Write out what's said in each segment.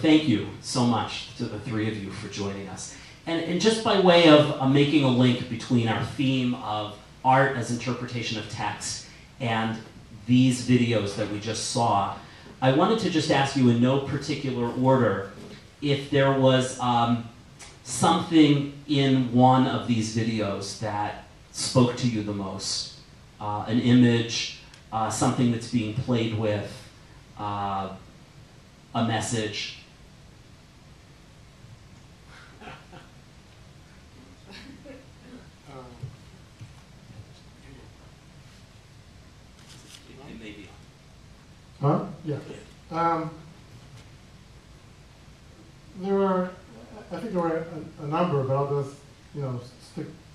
Thank you so much to the three of you for joining us. And just by way of making a link between our theme of art as interpretation of text and these videos that we just saw, I wanted to just ask you in no particular order if there was something in one of these videos that spoke to you the most. An image, something that's being played with, a message. Huh? Yeah. I think there were a number, but I'll just,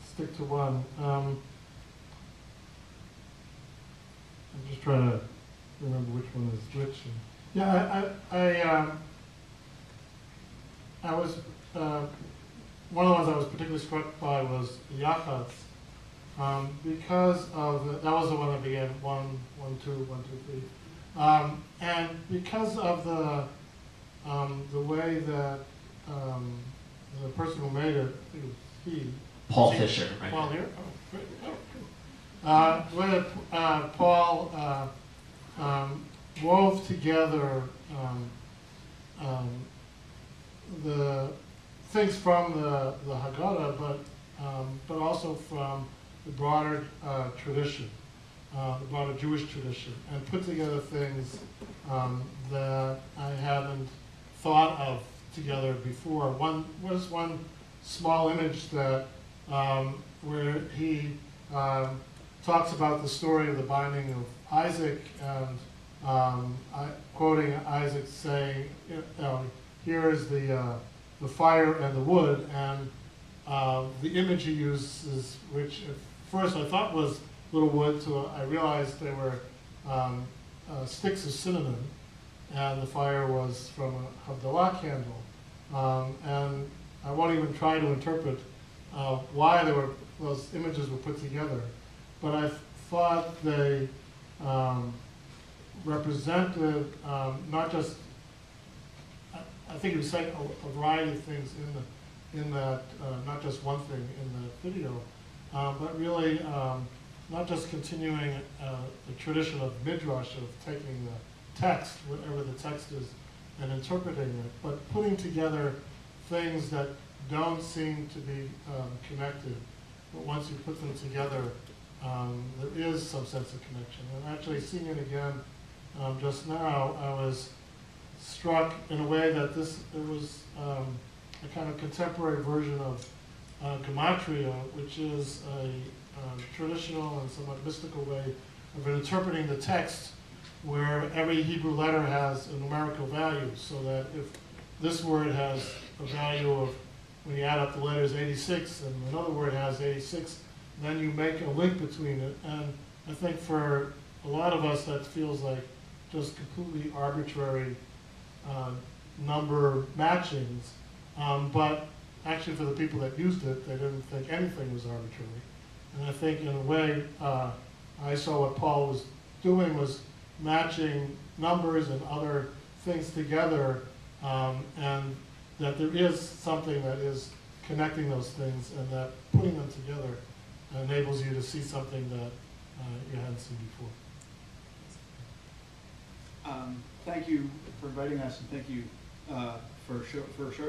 stick to one. I'm just trying to remember which one is which. Yeah, I was one of the ones I was particularly struck by was Yachatz, because of that was the one that began 1, 1, 2, 1, 2, 3. And because of the way that the person who made it, I think it was he. Paul Fisher, right? Paul here? Oh, great. Where Paul wove together the things from the Haggadah, but also from the broader tradition. The broader Jewish tradition, and put together things that I hadn't thought of together before. One was one small image that where he talks about the story of the binding of Isaac, and quoting Isaac saying, "Here is the fire and the wood," and the image he uses, which at first I thought was little wood, so I realized they were sticks of cinnamon, and the fire was from a Havdalah candle. And I won't even try to interpret why those images were put together, but I thought they represented not just, I think he was saying a variety of things in that, not just one thing in the video, but really not just continuing the tradition of midrash, of taking the text, whatever the text is, and interpreting it, but putting together things that don't seem to be connected. But once you put them together, there is some sense of connection. And actually seeing it again just now, I was struck in a way that it was a kind of contemporary version of gematria, which is a traditional and somewhat mystical way of interpreting the text, where every Hebrew letter has a numerical value, so that if this word has a value of, when you add up the letters, 86, and another word has 86, then you make a link between it. And I think for a lot of us that feels like just completely arbitrary number matchings, but actually for the people that used it, they didn't think anything was arbitrary. And I think in a way, I saw what Paul was doing was matching numbers and other things together, and that there is something that is connecting those things, and that putting them together enables you to see something that you hadn't seen before. Thank you for inviting us, and thank you for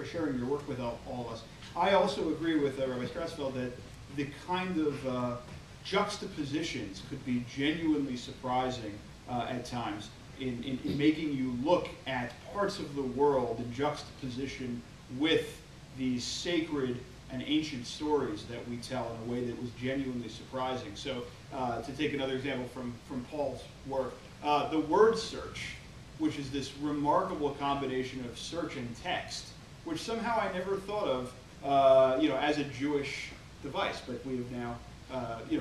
sharing your work with all of us. I also agree with Rabbi Strassfeld that the kind of juxtapositions could be genuinely surprising at times in making you look at parts of the world in juxtaposition with these sacred and ancient stories that we tell in a way that was genuinely surprising. So to take another example from Paul's work, the word search, which is this remarkable combination of search and text, which somehow I never thought of as a Jewish device, but we have now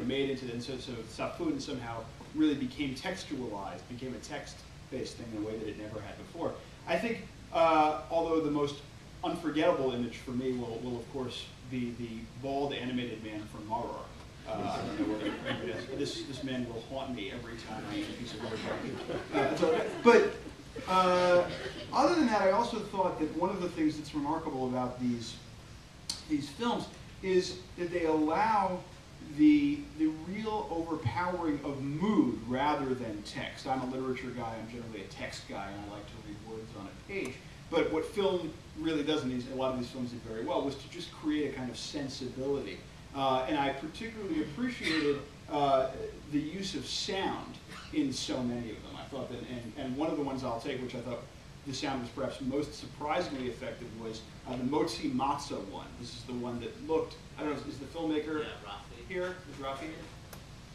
made into, and so Safun somehow really became textualized, became a text-based thing in a way that it never had before. I think, although the most unforgettable image for me will of course be the bald animated man from Maror. I don't know where this man will haunt me every time I eat a piece of garbage. But Other than that, I also thought that one of the things that's remarkable about these films is that they allow the real overpowering of mood rather than text. I'm a literature guy, I'm generally a text guy, and I like to read words on a page. But what film really does, and a lot of these films did very well, was to just create a kind of sensibility. And I particularly appreciated the use of sound in so many of them. I thought that, and one of the ones I'll take, which I thought the sound was perhaps most surprisingly effective, was the Motzi Matzah one. This is the one that looked, I don't know, is the filmmaker here? Is Rafi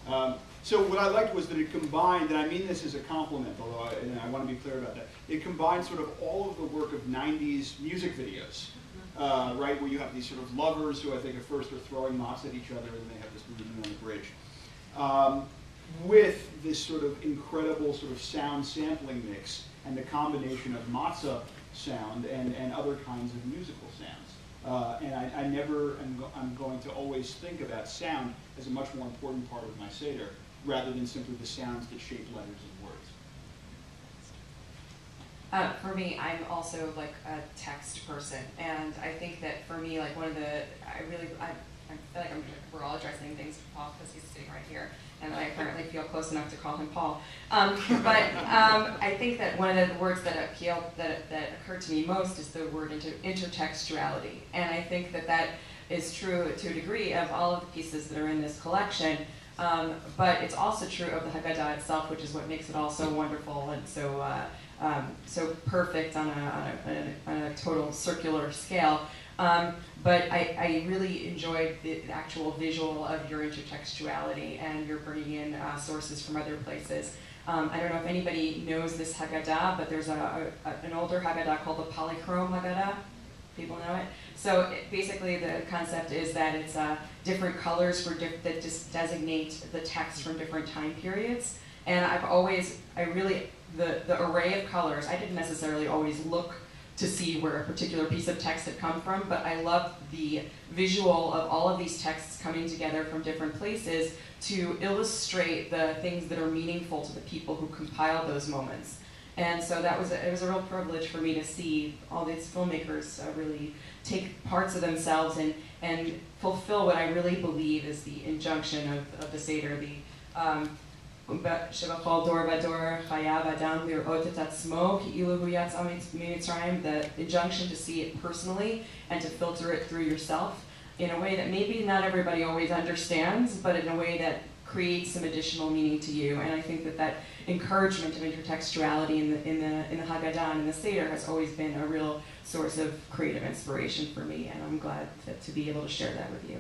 here? So what I liked was that it combined, and I mean this as a compliment, although I want to be clear about that, it combined sort of all of the work of 90s music videos, right, where you have these sort of lovers who I think at first are throwing matzah at each other, and they have this movement on the bridge, with this sort of incredible sort of sound sampling mix and the combination of matzah sound and other kinds of musical sounds. And I never I'm going to always think about sound as a much more important part of my Seder, rather than simply the sounds that shape letters and words. For me, I'm also like a text person, and I think that for me, like one of the, I feel like we're all addressing things to Paul because he's sitting right here, and I apparently feel close enough to call him Paul. I think that one of the words that that occurred to me most is the word intertextuality, and I think that that is true to a degree of all of the pieces that are in this collection. But it's also true of the Haggadah itself, which is what makes it all so wonderful and so perfect on a total circular scale. But I really enjoyed the actual visual of your intertextuality, and you're bringing in sources from other places. I don't know if anybody knows this Haggadah, but there's an older Haggadah called the Polychrome Haggadah. People know it? So basically the concept is that it's different colors that just designate the text from different time periods. And the array of colors, I didn't necessarily always look to see where a particular piece of text had come from, but I love the visual of all of these texts coming together from different places to illustrate the things that are meaningful to the people who compiled those moments. And so it was a real privilege for me to see all these filmmakers really take parts of themselves and fulfill what I really believe is the injunction of the Seder, the injunction to see it personally and to filter it through yourself in a way that maybe not everybody always understands, but in a way that creates some additional meaning to you. And I think that encouragement of intertextuality in the Haggadah and in the Seder has always been a real source of creative inspiration for me, and I'm glad to be able to share that with you.